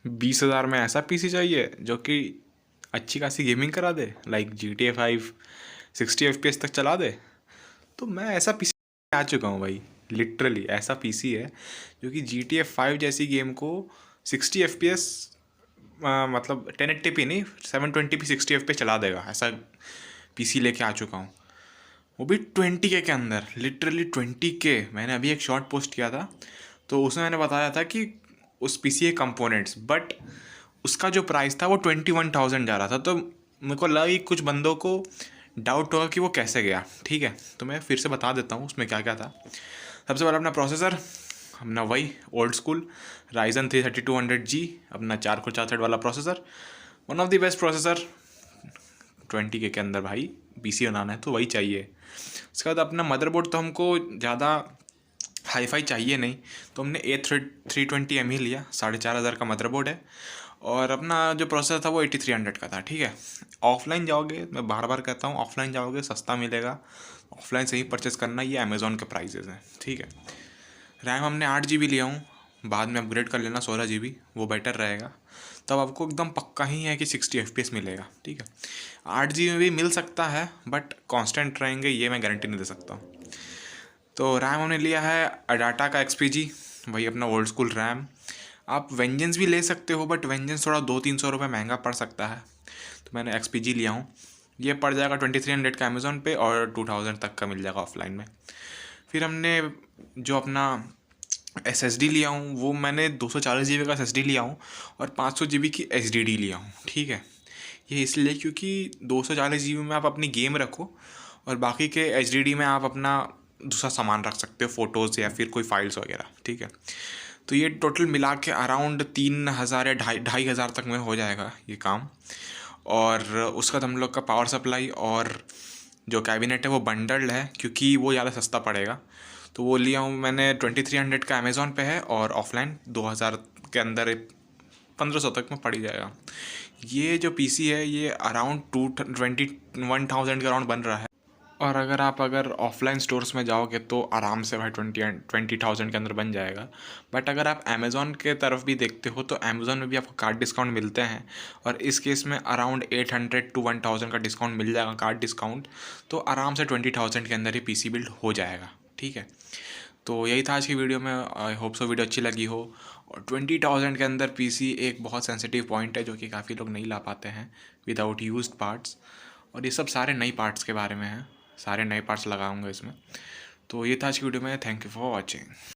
20,000 में ऐसा पीसी चाहिए जो कि अच्छी खासी गेमिंग करा दे, लाइक GTA 5 60 FPS तक चला दे। तो मैं ऐसा पीसी आ चुका हूँ भाई। लिटरली ऐसा पीसी है जो कि GTA 5 जैसी गेम को 60 FPS, मतलब 1080p नहीं, 720p 60 FPS चला देगा, ऐसा पीसी लेके आ चुका हूँ। वो भी 20K के अंदर, लिटरली 20K। मैंने अभी एक शॉर्ट पोस्ट किया था तो उसमें मैंने बताया था कि उस पीसी के कंपोनेंट्स, बट उसका जो प्राइस था वो 21,000 जा रहा था। तो मेरे को लगा कि कुछ बंदों को डाउट होगा कि वो कैसे गया। ठीक है, तो मैं फिर से बता देता हूँ उसमें क्या क्या था। सबसे पहले अपना प्रोसेसर, अपना वही ओल्ड स्कूल Ryzen 3 3200G, अपना 4 कोर 4 थ्रेड वाला processor, one of the best processor 20K के अंदर। भाई पीसी बनाना है तो वही चाहिए। उसके बाद अपना मदरबोर्ड तो हमको ज़्यादा हाई फाई चाहिए नहीं, तो हमने A320M ही लिया। 4,500 का मदरबोर्ड है और अपना जो प्रोसेसर था वो 8300 का था। ठीक है, ऑफलाइन जाओगे, मैं बार बार कहता हूँ, ऑफलाइन जाओगे सस्ता मिलेगा, ऑफलाइन से ही परचेस करना, ये अमेज़ॉन के प्राइजेज़ हैं। ठीक है, रैम हमने 8 GB लिया हूँ, बाद में अपग्रेड कर लेना 16 GB, वो बेटर रहेगा। तब आपको एकदम पक्का ही है कि 60 FPS मिलेगा। ठीक है, 8 GB में भी मिल सकता है बट कांस्टेंट रहेंगे ये मैं गारंटी नहीं दे सकता हूँ। तो रैम हमने लिया है अडाटा का XPG, वही अपना ओल्ड स्कूल रैम। आप वेंजेंस भी ले सकते हो बट वेंजेंस थोड़ा 200-300 रुपये महंगा पड़ सकता है, तो मैंने XPG लिया हूँ। ये पड़ जाएगा 2300 का अमेज़ॉन पे और 2000 तक का मिल जाएगा ऑफलाइन में। फिर हमने जो अपना SSD लिया हूँ वो मैंने 240 GB का SSD लिया हूँ और 500 GB की HDD लिया हूँ। ठीक है, ये इसलिए क्योंकि 240 GB में आप अपनी गेम रखो और बाकी के HDD में आप अपना दूसरा सामान रख सकते हो, फ़ोटोज़ या फिर कोई फाइल्स वगैरह। ठीक है, तो ये टोटल मिला के अराउंड 3,000 या 2,500 तक में हो जाएगा ये काम। और उसका हम लोग का पावर सप्लाई और जो कैबिनेट है वो बंडल्ड है क्योंकि वो ज़्यादा सस्ता पड़ेगा, तो वो लिया हूँ मैंने 2300 का अमेज़ॉन पे है और ऑफलाइन 2,000 के अंदर 1,500 तक में पड़ ही जाएगा। ये जो पीसी है ये अराउंड 21,000 के अराउंड बन रहा है। और अगर ऑफलाइन स्टोर्स में जाओगे तो आराम से भाई 20,000 के अंदर बन जाएगा। बट अगर आप अमेज़ॉन के तरफ भी देखते हो तो अमेज़ॉन में भी आपको कार्ड डिस्काउंट मिलते हैं और इस केस में अराउंड 800 to 1,000 का डिस्काउंट मिल जाएगा, कार्ड डिस्काउंट। तो आराम से 20,000 के अंदर ही पीसी बिल्ड हो जाएगा। ठीक है, तो यही था आज की वीडियो में। आई होप सो वीडियो अच्छी लगी हो। और 20,000 के अंदर पीसी एक बहुत सेंसिटिव पॉइंट है जो कि काफ़ी लोग नहीं ला पाते हैं विदाउट यूज्ड पार्ट्स। और ये सब सारे नई पार्ट्स के बारे में है, सारे नए पार्ट्स लगाऊंगा इसमें। तो ये था आज की वीडियो में। Thank you for watching.